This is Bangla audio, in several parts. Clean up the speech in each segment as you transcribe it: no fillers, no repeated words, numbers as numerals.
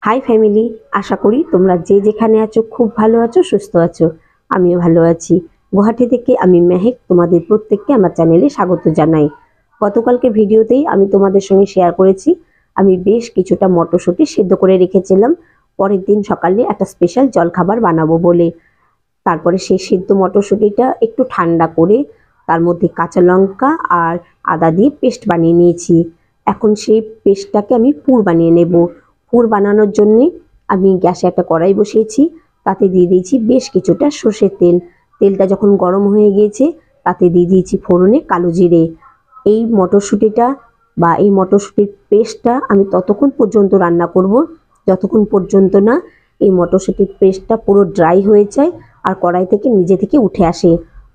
হাই ফ্যামিলি, আশা করি তোমরা যে যেখানে আছো খুব ভালো আছো, সুস্থ আছো। আমিও ভালো আছি। গুয়াহাটি থেকে আমি মেহেক তোমাদের প্রত্যেককে আমার চ্যানেলে স্বাগত জানাই। গতকালকে ভিডিওতেই আমি তোমাদের সঙ্গে শেয়ার করেছি আমি বেশ কিছুটা মটরশুঁটি সিদ্ধ করে রেখেছিলাম পরের দিন সকালে একটা স্পেশাল জলখাবার বানাবো বলে। তারপরে সেই সিদ্ধ মটরশুঁটিটা একটু ঠান্ডা করে তার মধ্যে কাঁচা লঙ্কা আর আদা দিয়ে পেস্ট বানিয়ে নিয়েছি। এখন সেই পেস্টটাকে আমি পুর বানিয়ে নেব। পুর বানানোর জন্যে আমি গ্যাসে একটা কড়াই বসিয়েছি, তাতে দিয়ে দিয়েছি বেশ কিছুটা সর্ষের তেল। তেলটা যখন গরম হয়ে গিয়েছে তাতে দিয়ে দিয়েছি ফোড়নে কালো জিরে। এই মটরশুঁটিটা বা এই মটরশুঁটির পেস্টটা আমি ততক্ষণ পর্যন্ত রান্না করব যতক্ষণ পর্যন্ত না এই মটরশুঁটির পেস্টটা পুরো ড্রাই হয়ে যায় আর কড়াই থেকে নিজে থেকে উঠে আসে।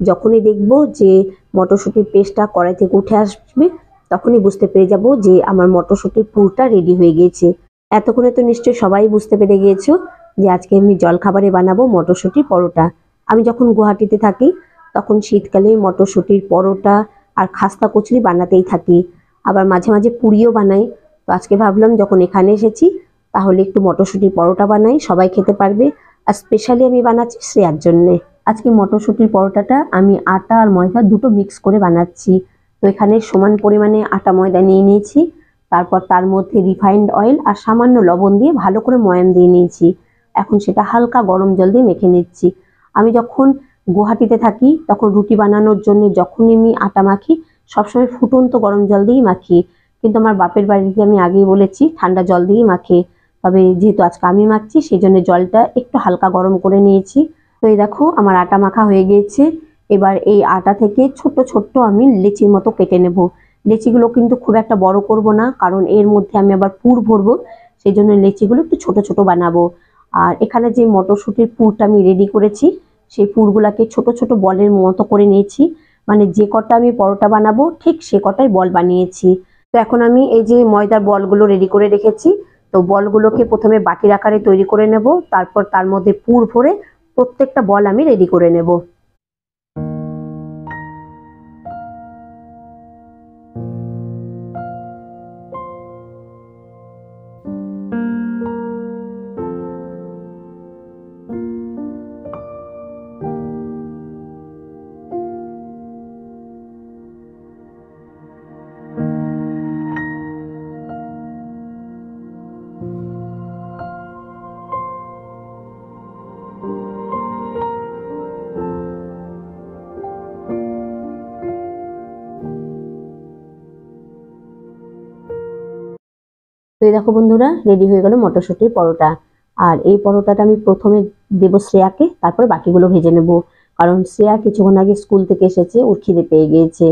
যখনই দেখব যে মটরশুঁটির পেস্টটা কড়াই থেকে উঠে আসবে তখনই বুঝতে পেরে যাব যে আমার মটরশুঁটির পুরটা রেডি হয়ে গিয়েছে। এতক্ষণে তো নিশ্চয়ই সবাই বুঝতে পেরে গিয়েছো যে আজকে আমি জলখাবারে বানাবো মটরশুঁটির পরোটা। আমি যখন গুয়াহাটিতে থাকি তখন শীতকালে মটরশুঁটির পরোটা আর খাস্তা কচুরি বানাতেই থাকি, আবার মাঝে মাঝে পুরিও বানাই। তো আজকে ভাবলাম যখন এখানে এসেছি তাহলে একটু মটরশুঁটির পরোটা বানাই, সবাই খেতে পারবে। আর স্পেশালি আমি বানাচ্ছি শ্রেয়ার জন্যে। আজকে মটরশুঁটির পরোটাটা আমি আটা আর ময়দা দুটো মিক্স করে বানাচ্ছি। তো এখানে সমান পরিমাণে আটা ময়দা নিয়ে নিয়েছি, তারপর তার মধ্যে রিফাইন্ড অয়েল আর সামান্য লবণ দিয়ে ভালো করে ময়ান দিয়ে নিয়েছি। এখন সেটা হালকা গরম জল দিয়ে মেখে নিচ্ছি। আমি যখন গুয়াহাটিতে থাকি তখন রুটি বানানোর জন্য যখনই আমি আটা মাখি সবসময় ফুটন্ত গরম জল দিয়েই মাখি, কিন্তু আমার বাপের বাড়িতে আমি আগেই বলেছি ঠান্ডা জল দিয়েই মাখে। তবে যেহেতু আজকে আমি মাখছি সেই জন্য জলটা একটু হালকা গরম করে নিয়েছি। তো এই দেখো আমার আটা মাখা হয়ে গিয়েছে। এবার এই আটা থেকে ছোট্ট ছোট্ট আমি লেচির মতো কেটে নেব। লেচিগুলো কিন্তু খুব একটা বড় করব না, কারণ এর মধ্যে আমি আবার পুর ভরবো, সেই জন্য লেচিগুলো একটু ছোট ছোট বানাবো। আর এখানে যে মটরশুঁটির পুরটা আমি রেডি করেছি সেই পুরগুলাকে ছোট ছোট বলের মতো করে নিয়েছি, মানে যে কটা আমি পরোটা বানাবো ঠিক সে কটাই বল বানিয়েছি। তো এখন আমি এই যে ময়দার বলগুলো রেডি করে রেখেছি, তো বলগুলোকে প্রথমে বাটির আকারে তৈরি করে নেব, তারপর তার মধ্যে পুর ভরে প্রত্যেকটা বল আমি রেডি করে নেব। তো এই দেখো বন্ধুরা, রেডি হয়ে গেল মটরশুঁটির পরোটা। আর এই পরোটাটা আমি প্রথমে দেবো শ্রেয়াকে, তারপর বাকিগুলো ভেজে নেব, কারণ শ্রেয়া কিছুক্ষণ আগে স্কুল থেকে এসেছে, ওর খিদে পেয়ে গিয়েছে।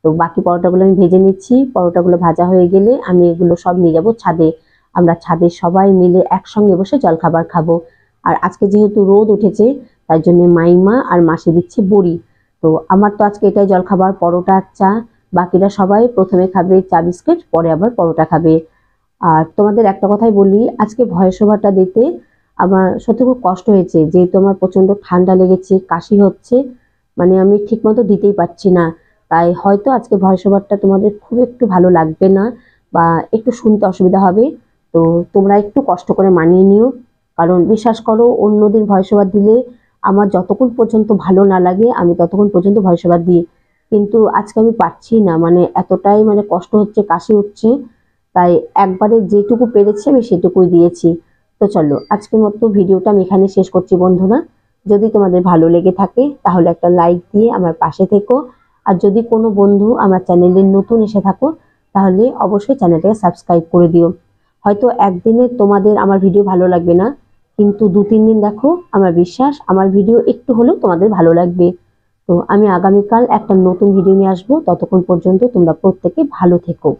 তো বাকি পরোটাগুলো আমি ভেজে নিচ্ছি। পরোটাগুলো ভাজা হয়ে গেলে আমি এগুলো সব নিয়ে যাবো ছাদে। আমরা ছাদে সবাই মিলে একসঙ্গে বসে জলখাবার খাবো। আর আজকে যেহেতু রোদ উঠেছে তার জন্য মাইমা আর মাসি দিচ্ছে বড়ি। তো আমার তো আজকে এটাই জলখাবার, পরোটা আর চা। বাকিরা সবাই প্রথমে খাবে চা বিস্কিট, পরে আবার পরোটা খাবে। আর তোমাদের একটা কথাই বলি, আজকে ভয়েস ওভারটা দিতে আমার সত্যি খুব কষ্ট হয়েছে, যেহেতু আমার প্রচন্ড ঠান্ডা লেগেছে, কাশি হচ্ছে, মানে আমি ঠিক মতো দিতেই পারছি না। তাই হয়তো আজকে ভয়েস ওভারটা তোমাদের খুব একটু ভালো লাগবে না বা একটু শুনতে অসুবিধা হবে। তো তোমরা একটু কষ্ট করে মানিয়ে নিও, কারণ বিশ্বাস করো অন্যদের ভয়েস ওভার দিলে আমার যতক্ষণ পর্যন্ত ভালো না লাগে আমি ততক্ষণ পর্যন্ত ভয়েস ওভার দিই, কিন্তু আজকে আমি পারছি না, মানে এতটাই মানে কষ্ট হচ্ছে, কাশি হচ্ছে। তাই একবারে যেটুকু পেরেছি আমি সেটুকুই দিয়েছি। তো চলো আজকের মতো ভিডিওটা আমি এখানে শেষ করছি বন্ধুরা। যদি তোমাদের ভালো লেগে থাকে তাহলে একটা লাইক দিয়ে আমার পাশে থেকো। আর যদি কোনো বন্ধু আমার চ্যানেলে নতুন এসে থাকো তাহলে অবশ্যই চ্যানেলটাকে সাবস্ক্রাইব করে দিও। হয়তো একদিনে তোমাদের আমার ভিডিও ভালো লাগবে না, কিন্তু 2-3 দিন দেখো, আমার বিশ্বাস আমার ভিডিও একটু হলেও তোমাদের ভালো লাগবে। তো আমি আগামীকাল একটা নতুন ভিডিও নিয়ে আসবো, ততক্ষণ পর্যন্ত তোমরা প্রত্যেকে ভালো থেকো।